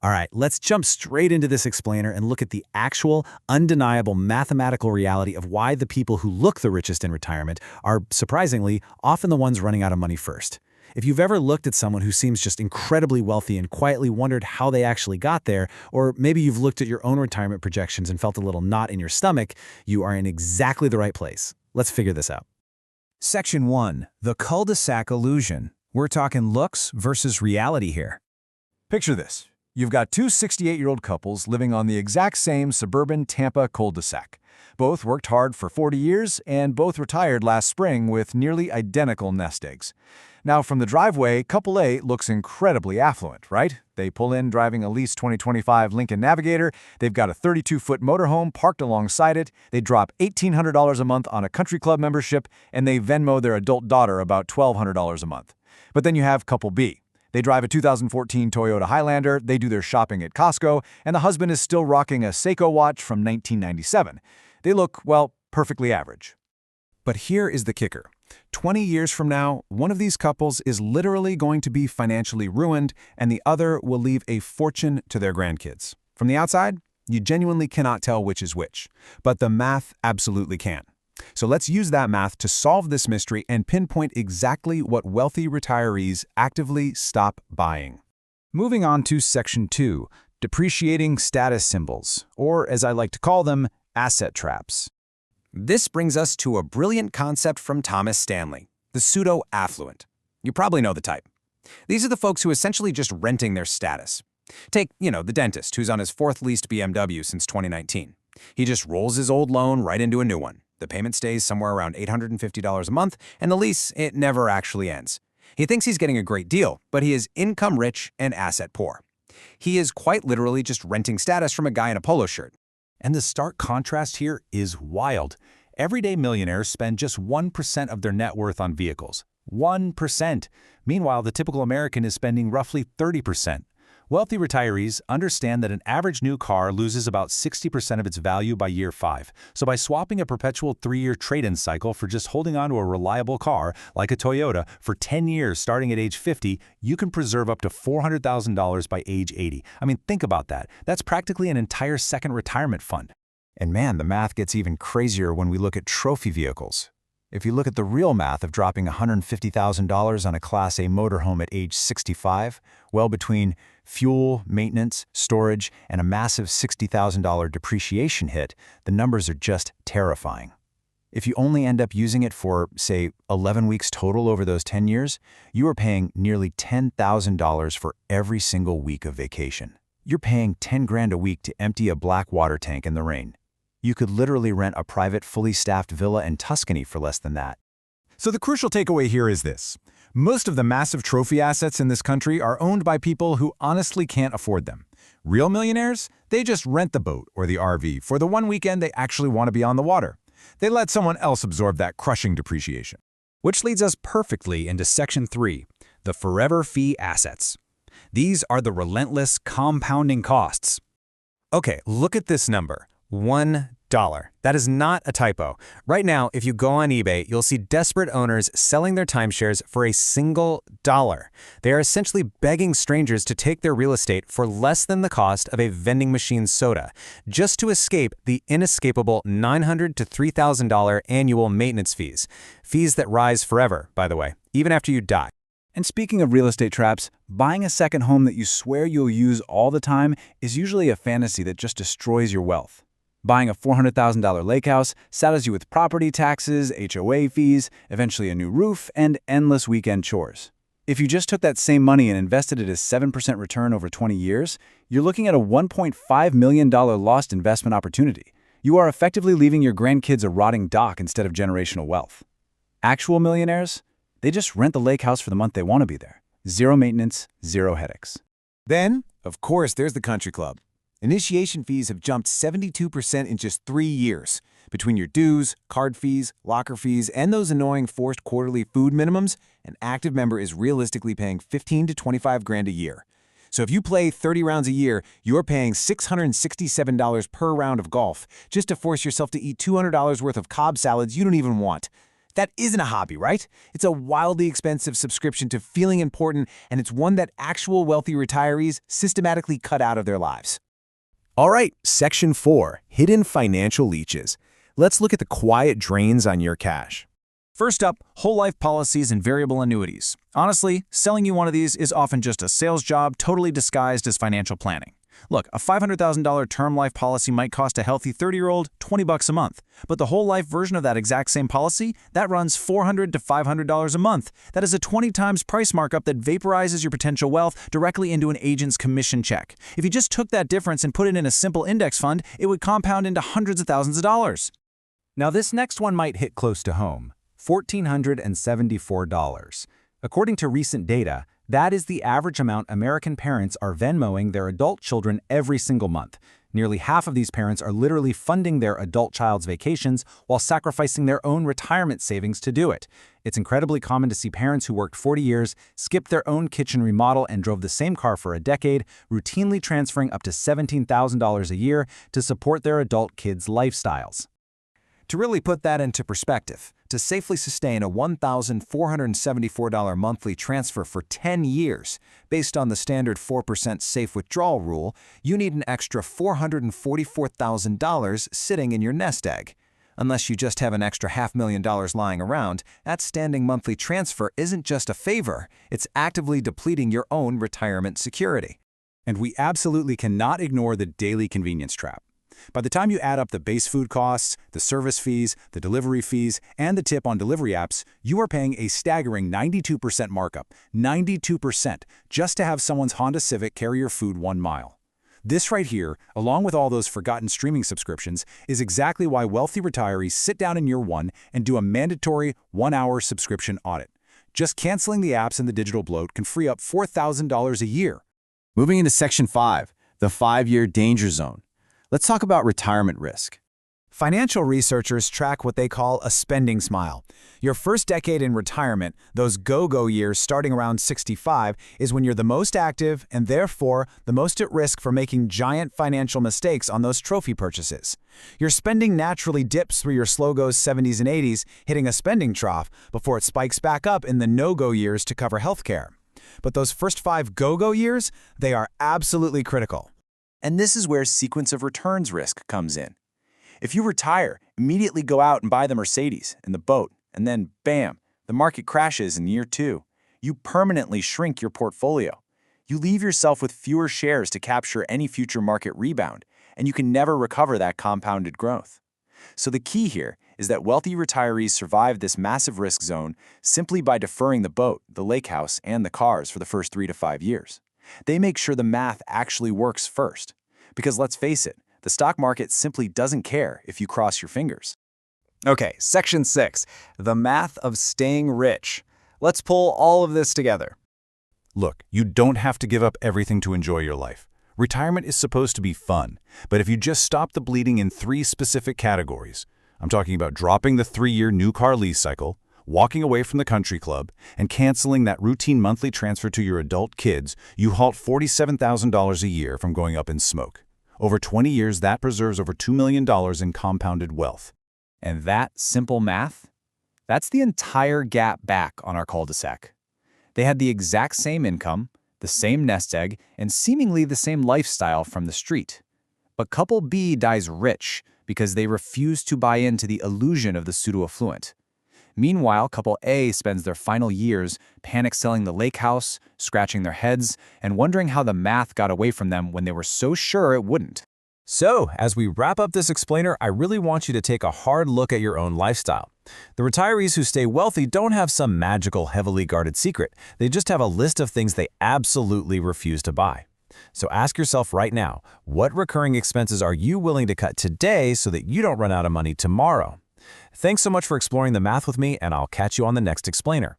All right, let's jump straight into this explainer and look at the actual, undeniable mathematical reality of why the people who look the richest in retirement are, surprisingly, often the ones running out of money first. If you've ever looked at someone who seems just incredibly wealthy and quietly wondered how they actually got there, or maybe you've looked at your own retirement projections and felt a little knot in your stomach, you are in exactly the right place. Let's figure this out. Section 1. The cul-de-sac illusion. We're talking looks versus reality here. Picture this. You've got two 68-year-old couples living on the exact same suburban Tampa cul-de-sac. Both worked hard for 40 years and both retired last spring with nearly identical nest eggs. Now, from the driveway, couple A looks incredibly affluent, right? They pull in driving a leased 2025 Lincoln Navigator, they've got a 32-foot motorhome parked alongside it, they drop $1,800 a month on a country club membership, and they Venmo their adult daughter about $1,200 a month. But then you have couple B. They drive a 2014 Toyota Highlander, they do their shopping at Costco, and the husband is still rocking a Seiko watch from 1997. They look, well, perfectly average. But here is the kicker. 20 years from now, one of these couples is literally going to be financially ruined, and the other will leave a fortune to their grandkids. From the outside, you genuinely cannot tell which is which, but the math absolutely can. So let's use that math to solve this mystery and pinpoint exactly what wealthy retirees actively stop buying. Moving on to Section 2, depreciating status symbols, or as I like to call them, asset traps. This brings us to a brilliant concept from Thomas Stanley, the pseudo-affluent. You probably know the type. These are the folks who essentially just renting their status. Take, the dentist who's on his fourth leased BMW since 2019. He just rolls his old loan right into a new one. The payment stays somewhere around $850 a month, and the lease, it never actually ends. He thinks he's getting a great deal, but he is income rich and asset poor. He is quite literally just renting status from a guy in a polo shirt. And the stark contrast here is wild. Everyday millionaires spend just 1% of their net worth on vehicles. 1%. Meanwhile, the typical American is spending roughly 30%. Wealthy retirees understand that an average new car loses about 60% of its value by year 5. So by swapping a perpetual 3-year trade-in cycle for just holding on to a reliable car, like a Toyota, for 10 years starting at age 50, you can preserve up to $400,000 by age 80. I mean, think about that. That's practically an entire second retirement fund. And man, the math gets even crazier when we look at trophy vehicles. If you look at the real math of dropping $150,000 on a Class A motorhome at age 65, well, between fuel, maintenance, storage, and a massive $60,000 depreciation hit, the numbers are just terrifying. If you only end up using it for, say, 11 weeks total over those 10 years, you are paying nearly $10,000 for every single week of vacation. You're paying $10,000 a week to empty a black water tank in the rain. You could literally rent a private, fully staffed villa in Tuscany for less than that. So the crucial takeaway here is this. Most of the massive trophy assets in this country are owned by people who honestly can't afford them. Real millionaires? They just rent the boat or the RV for the one weekend they actually want to be on the water. They let someone else absorb that crushing depreciation. Which leads us perfectly into Section 3, the forever fee assets. These are the relentless compounding costs. Okay, look at this number. $1. That is not a typo. Right now, if you go on eBay, you'll see desperate owners selling their timeshares for a single dollar. They are essentially begging strangers to take their real estate for less than the cost of a vending machine soda, just to escape the inescapable $900 to $3,000 annual maintenance fees. Fees that rise forever, by the way, even after you die. And speaking of real estate traps, buying a second home that you swear you'll use all the time is usually a fantasy that just destroys your wealth. Buying a $400,000 lake house saddles you with property taxes, HOA fees, eventually a new roof, and endless weekend chores. If you just took that same money and invested it as 7% return over 20 years, you're looking at a $1.5 million lost investment opportunity. You are effectively leaving your grandkids a rotting dock instead of generational wealth. Actual millionaires? They just rent the lake house for the month they want to be there. Zero maintenance, zero headaches. Then, of course, there's the country club. Initiation fees have jumped 72% in just 3 years. Between your dues, card fees, locker fees, and those annoying forced quarterly food minimums, an active member is realistically paying $15 to $25,000 a year. So if you play 30 rounds a year, you're paying $667 per round of golf just to force yourself to eat $200 worth of Cobb salads you don't even want. That isn't a hobby, right? It's a wildly expensive subscription to feeling important, and it's one that actual wealthy retirees systematically cut out of their lives. All right, Section 4, Hidden Financial Leeches. Let's look at the quiet drains on your cash. First up, whole life policies and variable annuities. Honestly, selling you one of these is often just a sales job totally disguised as financial planning. Look, a $500,000 term life policy might cost a healthy 30-year-old $20 a month, but the whole life version of that exact same policy, that runs $400 to $500 a month. That is a 20 times price markup that vaporizes your potential wealth directly into an agent's commission check. If you just took that difference and put it in a simple index fund, it would compound into hundreds of thousands of dollars. Now this next one might hit close to home. $1,474. According to recent data, that is the average amount American parents are Venmoing their adult children every single month. Nearly half of these parents are literally funding their adult child's vacations while sacrificing their own retirement savings to do it. It's incredibly common to see parents who worked 40 years, skipped their own kitchen remodel, and drove the same car for a decade, routinely transferring up to $17,000 a year to support their adult kids' lifestyles. To really put that into perspective, to safely sustain a $1,474 monthly transfer for 10 years, based on the standard 4% safe withdrawal rule, you need an extra $444,000 sitting in your nest egg. Unless you just have an extra $500,000 lying around, that standing monthly transfer isn't just a favor, it's actively depleting your own retirement security. And we absolutely cannot ignore the daily convenience trap. By the time you add up the base food costs, the service fees, the delivery fees, and the tip on delivery apps, you are paying a staggering 92% markup, 92%, just to have someone's Honda Civic carry your food 1 mile. This right here, along with all those forgotten streaming subscriptions, is exactly why wealthy retirees sit down in year 1 and do a mandatory 1-hour subscription audit. Just canceling the apps and the digital bloat can free up $4,000 a year. Moving into Section 5, the 5-year danger zone. Let's talk about retirement risk. Financial researchers track what they call a spending smile. Your first decade in retirement, those go-go years starting around 65, is when you're the most active and therefore the most at risk for making giant financial mistakes on those trophy purchases. Your spending naturally dips through your slow-go 70s and 80s, hitting a spending trough before it spikes back up in the no-go years to cover healthcare. But those first 5 go-go years, they are absolutely critical. And this is where sequence of returns risk comes in. If you retire, immediately go out and buy the Mercedes and the boat, and then bam, the market crashes in year 2. You permanently shrink your portfolio. You leave yourself with fewer shares to capture any future market rebound, and you can never recover that compounded growth. So the key here is that wealthy retirees survive this massive risk zone simply by deferring the boat, the lake house, and the cars for the first 3 to 5 years. They make sure the math actually works first. Because let's face it, the stock market simply doesn't care if you cross your fingers. Okay, Section 6, the math of staying rich. Let's pull all of this together. Look, you don't have to give up everything to enjoy your life. Retirement is supposed to be fun, but if you just stop the bleeding in 3 specific categories, I'm talking about dropping the 3-year new car lease cycle, walking away from the country club, and canceling that routine monthly transfer to your adult kids, you halt $47,000 a year from going up in smoke. Over 20 years, that preserves over $2 million in compounded wealth. And that simple math? That's the entire gap back on our cul-de-sac. They had the exact same income, the same nest egg, and seemingly the same lifestyle from the street. But couple B dies rich because they refuse to buy into the illusion of the pseudo-affluent. Meanwhile, couple A spends their final years panic selling the lake house, scratching their heads, and wondering how the math got away from them when they were so sure it wouldn't. So, as we wrap up this explainer, I really want you to take a hard look at your own lifestyle. The retirees who stay wealthy don't have some magical, heavily guarded secret. They just have a list of things they absolutely refuse to buy. So ask yourself right now, what recurring expenses are you willing to cut today so that you don't run out of money tomorrow? Thanks so much for exploring the math with me, and I'll catch you on the next explainer.